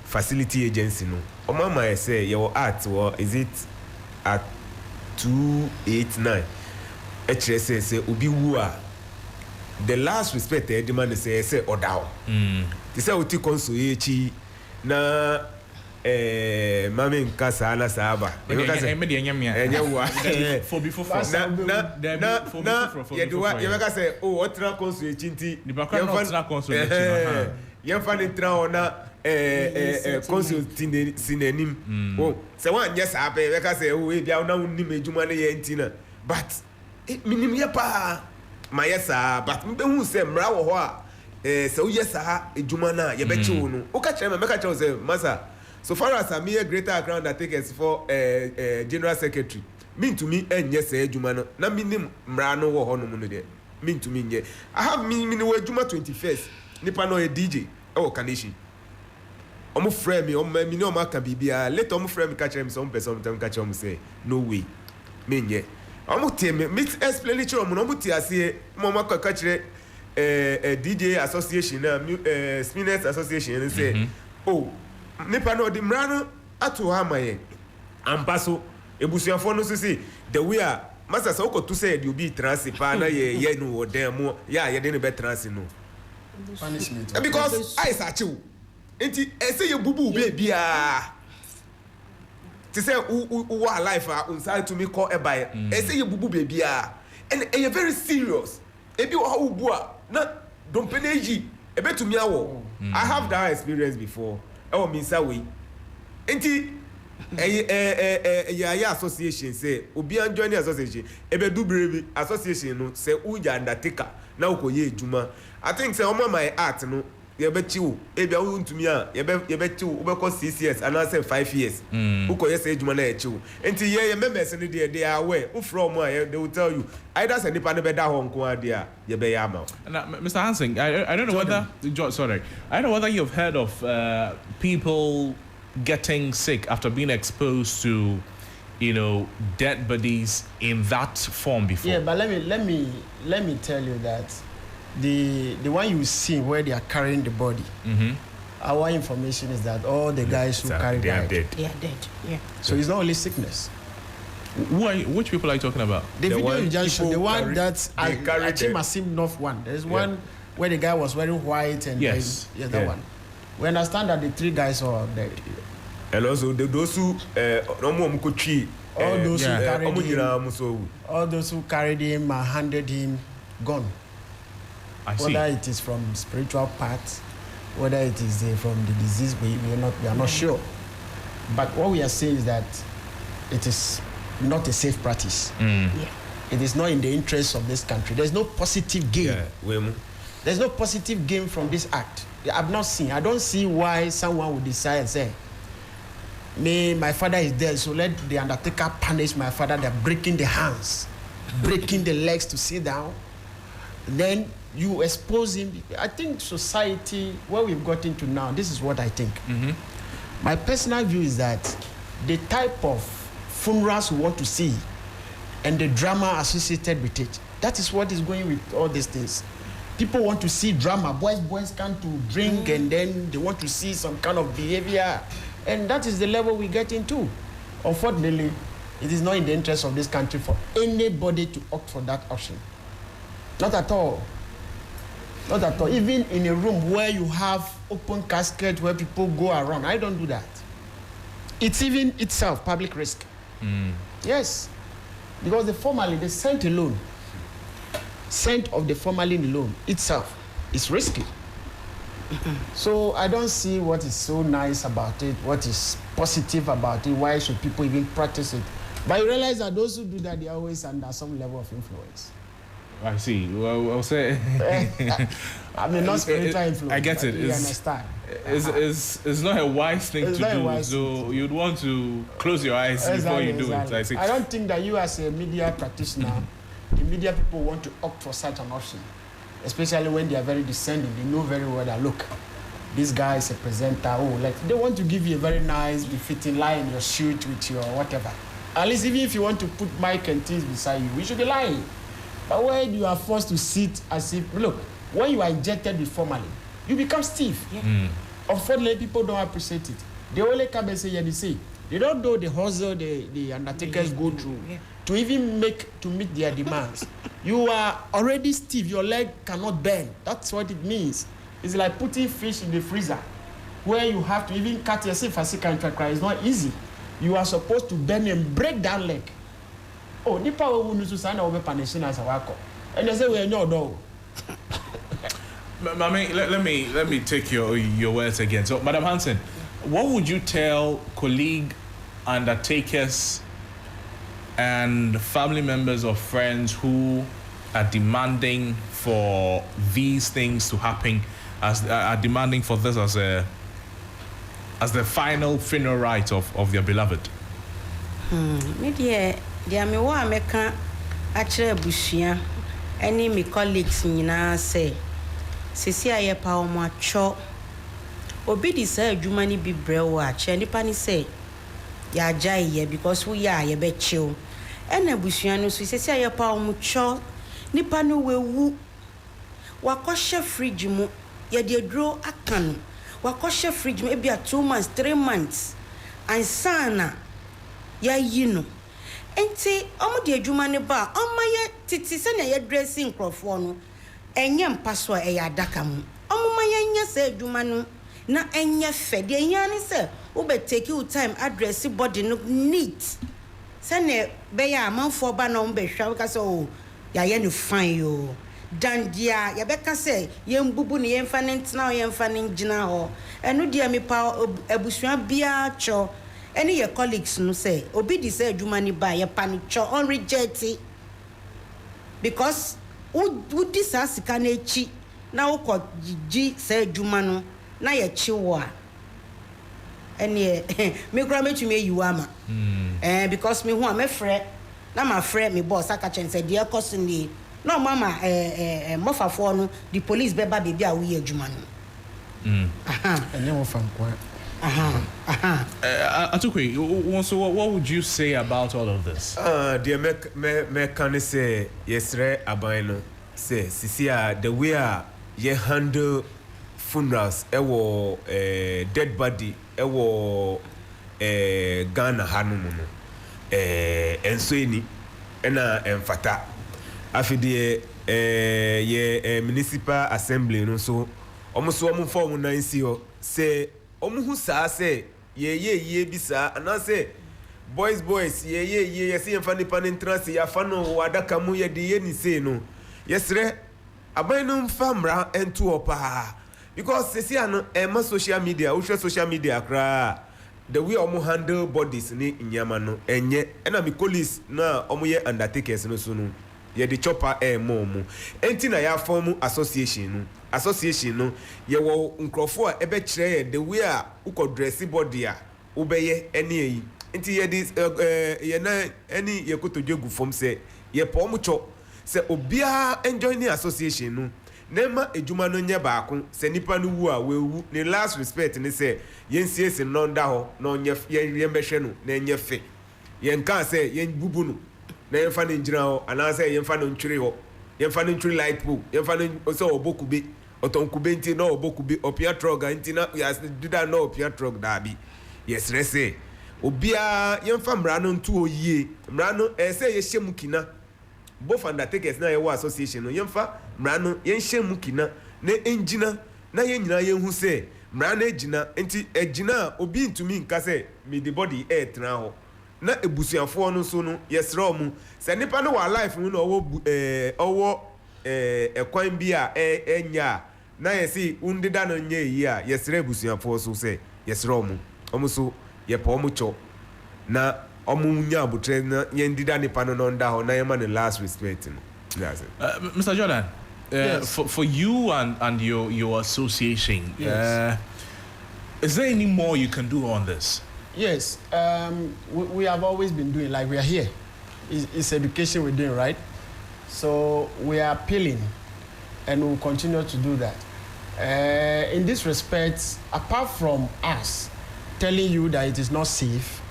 facility agency no omo ma say your art or is it at 289 say obi wu a the last respect the demand say odaw they say uti konso echi na mami nkasa na saba me de nyamia enyewa for before na you make say oh otra konso echi nti otra konso echi yemfa ni tra ona konso sinenim oh se wan yes abe make say oh e bia na unni mejuma na ye nti na but minim ye pa ma yesa but me hu se mra wo ho a se wo yesa ejuma na ye be chi wo no o ka kire me ka kire say masa so far as I'm here greater ground that takes for general secretary mean to me enye say ejuma no na minim mra no wo ho no mu no de mean to me nye I have me wo ejuma 21st nipa no e DJ e wo Kanishi omo frame me omo me no ma ka bibia later omo frame ka kire me some person time ka kire me say no way me nye omo tie me explain it omo no tie ase mo ma ka kire DJ association na Spinners association say oh nipa no di mrano ato ha maye ambaso ebusuafo no so say the way a masa so ko to say the obi transipa na ye no odem ya ye de no be transi no punishment because I sachiw enti ese ye bubu be bia ti say who life inside to me call e by ese ye bubu be bia and e very serious e bi wo bu a na dompeneji e betumi awo I have that experience before oh minsa we enti ya association say obi an join association e be do brave association no say uja undertaker na ukoye ejuma I think say omo my art no ye be chiwo e bia untumi a ye be chiwo we call 6 years and I say 5 years ukoye say ejuma na e chiwo enti ye members no they are aware who from they will tell you either say nipa no be da ho nko ade a ye be ya ma. Mr. Hansen, I don't know whether I don't know whether you've heard of people getting sick after being exposed to dead bodies in that form before. Yeah, but let me tell you that the one you see where they are carrying the body, our information is that all the guys who carry they are dead. Yeah. So it's not only sickness. Which people are you talking about? The video you just showed, the one that Achimasim North one. There's one where the guy was wearing white and that one. We understand that the 3 guys are dead. And also those who all those who carried him and handed him gone. Whether it is from spiritual parts, whether it is from the disease, we are not sure. But what we are saying is that it is not a safe practice. It is not in the interest of this country. There's no positive gain. There's no positive gain from this act. I don't see why someone would decide and say, my father is dead, so let the undertaker punish my father. They're breaking the hands, breaking the legs to sit down. Then you expose him. I think society, where we've got into now, this is what I think. My personal view is that the type of funerals we want to see and the drama associated with it, that is what is going with all these things. People want to see drama. Boys come to drink and then they want to see some kind of behavior. And that is the level we get into. Unfortunately, it is not in the interest of this country for anybody to opt for that option. Not at all. Not at all. Even in a room where you have open casket where people go around, I don't do that. It's even itself public risk. Yes. Because the scent alone, scent of the formalin alone itself is risky. So I don't see what is so nice about it, what is positive about it, why should people even practice it. But you realize that those who do that, they are always under some level of influence. I see. Well, I'll say. I mean, not spiritual influence. I get it. You understand? It's not a wise thing to do. So you'd want to close your eyes before you do it. I see. I don't think that you, as a media practitioner, the media people want to opt for such an option, especially when they are very descending. They know very well that, look, this guy is a presenter. They want to give you a very nice, befitting lie in your shoot with your whatever. At least even if you want to put mic and things beside you, we should be lying. But when you are forced to sit as if, look, when you are injected with formalin, you become stiff. Yeah. Unfortunately, people don't appreciate it. They only come and say, yeah, they say. They don't know the hustle the undertakers go through to even to meet their demands. You are already stiff, your leg cannot bend. That's what it means. It's like putting fish in the freezer, where you have to even cut yourself as a country. It's not easy. You are supposed to bend and break that leg. Oh, nipa wo nu so na wo be punish na sa wako. And they say we no do. Mami, let me take your words again. So, Madam Hansen, what would you tell colleague undertakers and family members or friends who are demanding for these things to happen, are demanding for this as the final funeral rite of their beloved? Media me wa meka akire busua any me colleagues nyina say sisi aye pa o mo acho obi di say adwuma ni bi brewo a che nipa ni say ya jai ye because we ya ye be chill ena busua no so sisi aye pa o mo cho nipa no wewu wakɔhye fridge mu ye de aduro aka no wakɔhye fridge mu e bia 2 months 3 months ansana ya yi no enti omo de adwuma ne ba omo ye titi se na ye dressing crofo no enye mpaso e ya adaka mu omo ma ye nya se adwuma no na enye fe de nya ne se wo be take you time address body no neat se ne be ya amanfo ba na omo be hwa ka se o ya ye no fine yo dan dia ya be ka se ye mbubu ne ye mfa ne ntena ye mfa ne ngina ho enu dia me pa abusua bia cho any your colleagues no say obi di say adwuma ni ba ye panicho on reject because wo di sa sika na echi na wo ko gi say adwuma no na ye chi wo a ene me kura me tumi yiwa ama because me hu a me frɛ na ma frɛ me boss aka chen say de ekoso ni no mama mofafo no the police be ba baby a wo ye adwuma no ene wo fam kwa Atukwe, so what would you say about all of this? Dear me can say yesre abaino say sisia the way ye handle funerals ewo dead body ewo Ghana hanu no enso eni ena emfata afide ye municipal assembly no so omo form na nsi say omuhu saa se ye bisa ana se boys ye se yemfa nipa ne ntrase ya fa no wadaka mu ye de ye ni se no yesre aban no mfa mra ento opa because sesi ano ema social media wo social media kra the way omo handle bodies ni nyama no enye na me police na omo ye undertakers no so no ye de chopper mo enti na ya form association no ye wo nkrofo a ebe kire the way a uko dressy body a ubeye ene yi enti ye dis ye na eni ye kotodwegu form se ye pom cho se obia enjoy ni association no nema ejuma no nye baako se nipa no wu a wewu ni last respect ni se ye nsiese no nda ho no nye ye mbehwe no na nye fe ye nka se ye bubu no na ye fa ne njira ho ana se ye fa no ntwire ho ye fa no ntwire light pole ye fa no so obokube otonkube nti na obokube opia trog nti na ya dida na opia trog dabi yes rese obia ye fa mra no ntu oyie mra no se ye hyemu kina both undertakers na ye wo association no ye fa mra no ye hyemu kina na engina na ye nyina ye hu se mra na egina nti egina obi ntumi nka se me the body tena ho na ebusuafo no so no yesre omu se nipa no wa life no owo ekwan bi a enya na yesi undida no nye yi a yesre ebusuafo so se yesre omu so ye pa omu cho na omu nya abutre na ye ndida nipa no nda ho na ye ma the last respect no that's it. Mr. Jordan, yes. for you and your association, yes. Is there any more you can do on this? Yes, we have always been doing, like we are here. It's education we're doing, right? So we are appealing and we'll continue to do that. In this respect, apart from us telling you that it is not safe,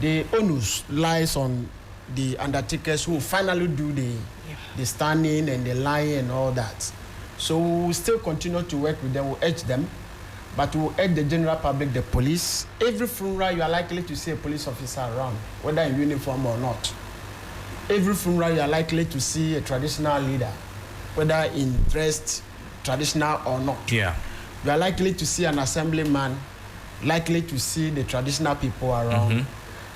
the onus lies on the undertakers who finally do the standing and the lying and all that. So we will still continue to work with them, we'll urge them, but we'll urge the general public, the police. Every funeral, you are likely to see a police officer around, whether in uniform or not. Every funeral, you are likely to see a traditional leader, whether in dressed traditional or not. Yeah. You are likely to see an assemblyman, likely to see the traditional people around.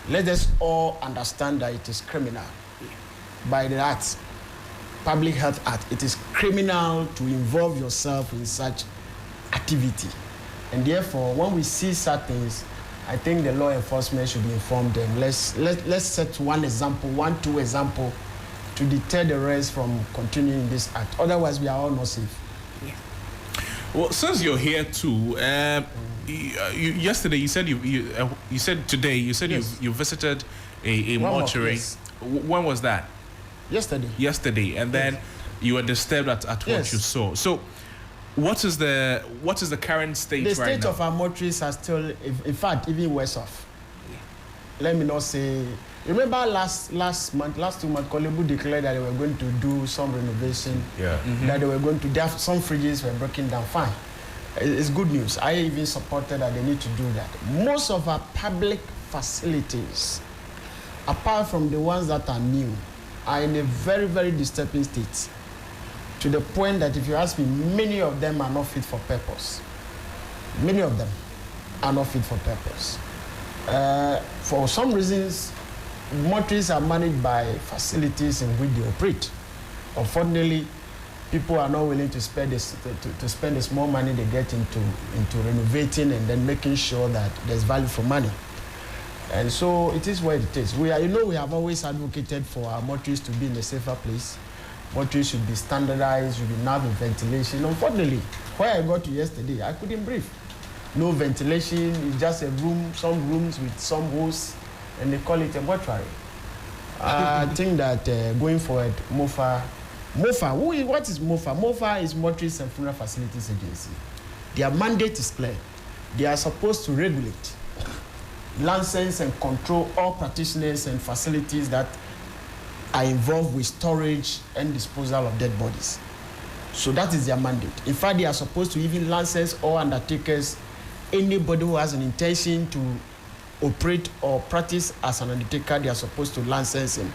Let us all understand that it is criminal by the Act, Public Health Act. It is criminal to involve yourself in such activity. And therefore, when we see such things, I think the law enforcement should be informed. And let's set one example, two example, to deter the rest from continuing this act. Otherwise, we are all not safe. Well, since you're here too, yesterday you said you said today you said yes. you visited a mortuary. Yes. When was that? Yesterday. Yesterday, and then you were disturbed at yes. what you saw. So, what is the current state right now? The right state of our mortuaries are still, in fact, even worse off. Let me not say. Remember last 2 months, Kolebu declared that they were going to do some renovation. Yeah. That they were going to. Some fridges were broken down. Fine, it's good news. I even supported that they need to do that. Most of our public facilities, apart from the ones that are new, are in a very, very disturbing state. To the point that if you ask me, many of them are not fit for purpose. Many of them are not fit for purpose. For some reasons, mortuaries are managed by facilities in which they operate. Unfortunately, people are not willing to spend the small money they get into renovating and then making sure that there's value for money. And so it is what it is. We have always advocated for our mortuaries to be in a safer place. Mortuaries should be standardized, should be now with ventilation. Unfortunately, where I got to yesterday, I couldn't breathe. No ventilation, it's just a room, some rooms with some holes, and they call it a mortuary. I think that going forward, MOFA, what is MOFA? MOFA is Mortuaries and Funeral Facilities Agency. Their mandate is clear. They are supposed to regulate, license and control all practitioners and facilities that are involved with storage and disposal of dead bodies. So that is their mandate. In fact, they are supposed to even license all undertakers, anybody who has an intention to operate or practice as an undertaker, they are supposed to license him.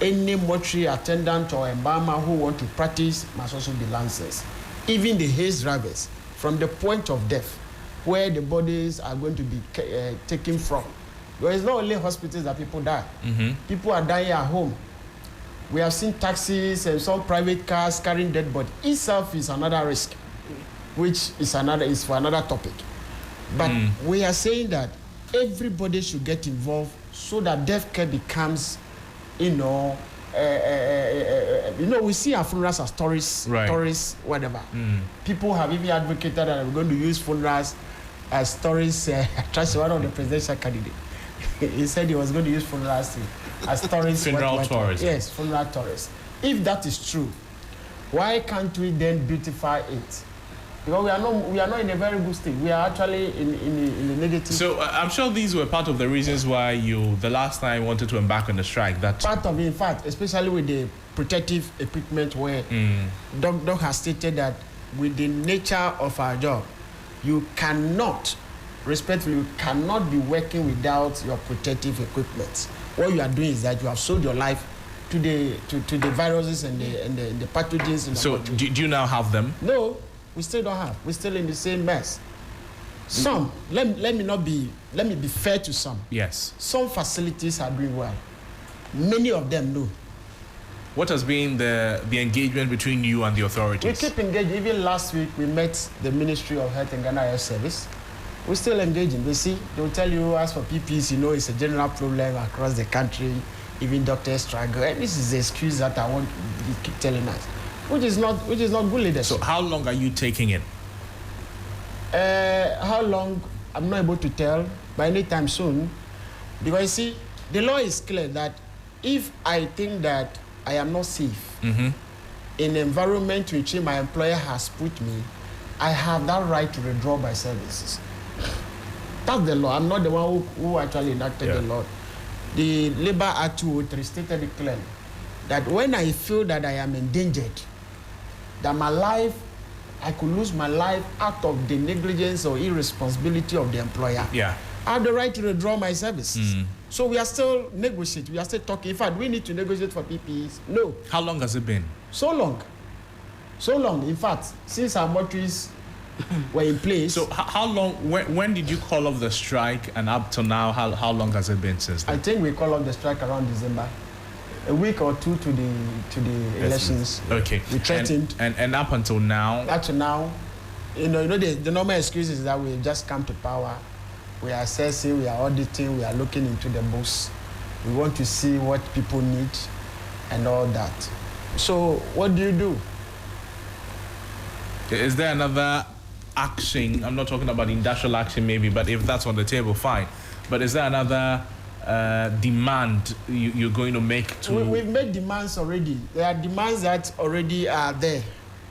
Any mortuary attendant or embalmer who want to practice must also be licensed. Even the haze drivers, from the point of death, where the bodies are going to be taken from. There is not only hospitals that people die. People are dying at home. We have seen taxis and some private cars carrying dead bodies. Itself is another risk, which is for another topic. But we are saying that everybody should get involved so that death care becomes, we see our funerals as tourists, whatever. People have even advocated that we're going to use funerals as tourists. One of the presidential candidates, he said he was going to use funerals as tourists. Funeral tourists. Yes, funeral tourists. If that is true, why can't we then beautify it? Because we are not in a very good state. We are actually in a negative. So I'm sure these were part of the reasons why the last time wanted to embark on the strike. That part of it, in fact, especially with the protective equipment, where Doc has stated that with the nature of our job, you cannot be working without your protective equipment. What you are doing is that you have sold your life to the viruses and the pathogens. So do you now have them? No. We still don't have. We're still in the same mess. Some, let me be fair to some. Yes. Some facilities are doing well. Many of them do. What has been the engagement between you and the authorities? We keep engaged. Even last week, we met the Ministry of Health and Ghana Health Service. We're still engaging. They'll tell you, as for PPs, it's a general problem across the country. Even doctors struggle. And this is the excuse that I want you keep telling us. Which is not good leadership. So how long are you taking it? How long, I'm not able to tell, but anytime soon. Because you see, the law is clear that if I think that I am not safe in an environment to which my employer has put me, I have that right to withdraw my services. That's the law. I'm not the one who actually enacted the law. the Labor Act 203 stated it clearly that when I feel that I am endangered, that my life, I could lose my life out of the negligence or irresponsibility of the employer, Yeah. I have the right to withdraw my services. So we are still negotiating. We are still talking. In fact, we need to negotiate for PPEs. No. How long has it been? So long. So long. In fact, since our mortuaries were in place. So how long, when did you call off the strike, and up to now, how long has it been since then? I think we call off the strike around December. A week or two to the elections. Okay. We threatened. And up until now? Up to now, you know the normal excuse is that we just come to power. We are assessing, we are auditing, we are looking into the books. We want to see what people need and all that. So what do? Is there another action? I'm not talking about industrial action maybe, but if that's on the table, fine. But is there another demand you're going to make to... We've made demands already. There are demands that already are there.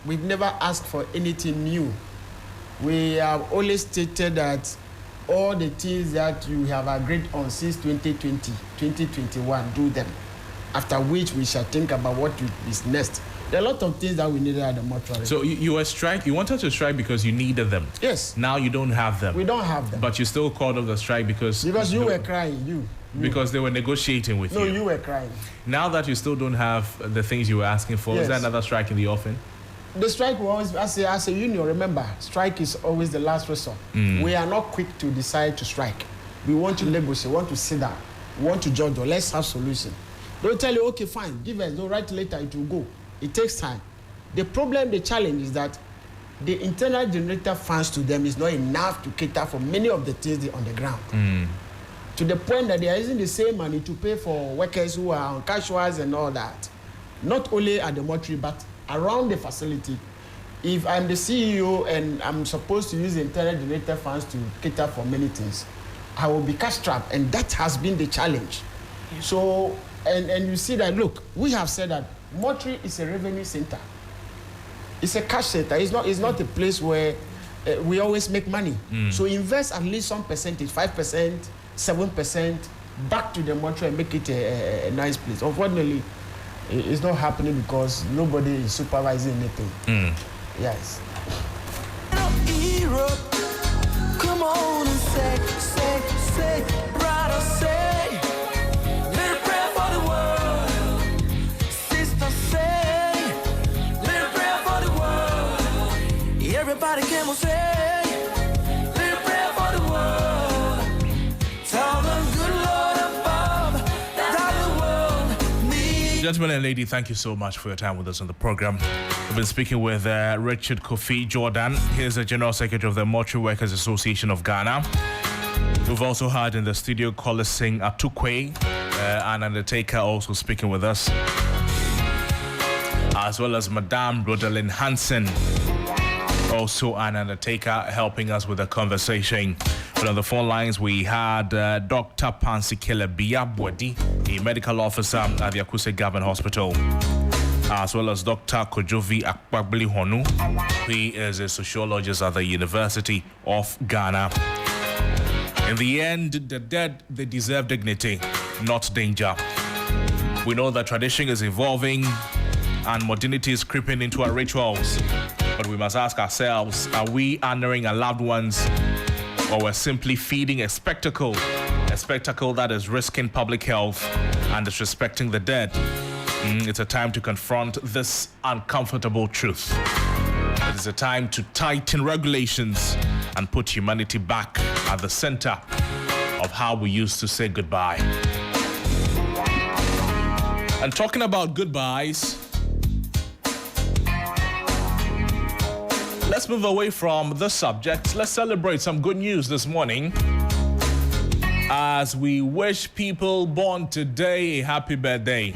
We've never asked for anything new. We have always stated that all the things that you have agreed on since 2020, 2021, do them. After which we shall think about what is next. There are a lot of things that we needed at the mortuary. So you wanted to strike because you needed them. Yes. Now you don't have them. We don't have them. But you still called off the strike because you were crying, you. Because they were negotiating with you. No, you were crying. Now that you still don't have the things you were asking for, is there another strike in the offing? The strike will always, as a union, remember, strike is always the last resort. We are not quick to decide to strike. We want to negotiate, want to sit down, want to judge, or let's have solution. Don't tell you, okay, fine, give us, don't write later, it will go. It takes time. The problem, the challenge is that the internal generator funds to them is not enough to cater for many of the things on the ground. To the point that they are using the same money to pay for workers who are on casuals and all that. Not only at the mortuary, but around the facility. If I'm the CEO and I'm supposed to use the internal generator funds to cater for many things, I will be cash-strapped, and that has been the challenge. Yeah. So, and you see that, look, we have said that mortuary is a revenue center. It's a cash center. It's not a place where we always make money. So invest at least some percentage, 5%, 7%, back to the mortuary and make it a nice place. Unfortunately, it's not happening because nobody is supervising anything. Yes. Come on and say, brother, say, little prayer for the world. Sister, say, little prayer for the world. Everybody come and say, little prayer for the world. Tell the good Lord above that the world needs. Gentlemen and lady, thank you so much for your time with us on the program. We've been speaking with Richard Kofi Jordan. He's the General Secretary of the Mortuary Workers Association of Ghana. We've also heard in the studio Kolising Atukwe, an undertaker, also speaking with us, as well as Madame Rodelyn Hansen, also an undertaker, helping us with the conversation. But on the phone lines, we had Dr. Pansikele Biabwadi, a medical officer at the Akuse Government Hospital, as well as Dr. Kojovi Akpabli Honu, who is a sociologist at the University of Ghana. In the end, the dead, they deserve dignity, not danger. We know that tradition is evolving and modernity is creeping into our rituals. But we must ask ourselves, are we honoring our loved ones, or we're simply feeding a spectacle that is risking public health and disrespecting the dead? It's a time to confront this uncomfortable truth. It is a time to tighten regulations and put humanity back at the center of how we used to say goodbye. And talking about goodbyes, let's move away from the subject. Let's celebrate some good news this morning as we wish people born today a happy birthday.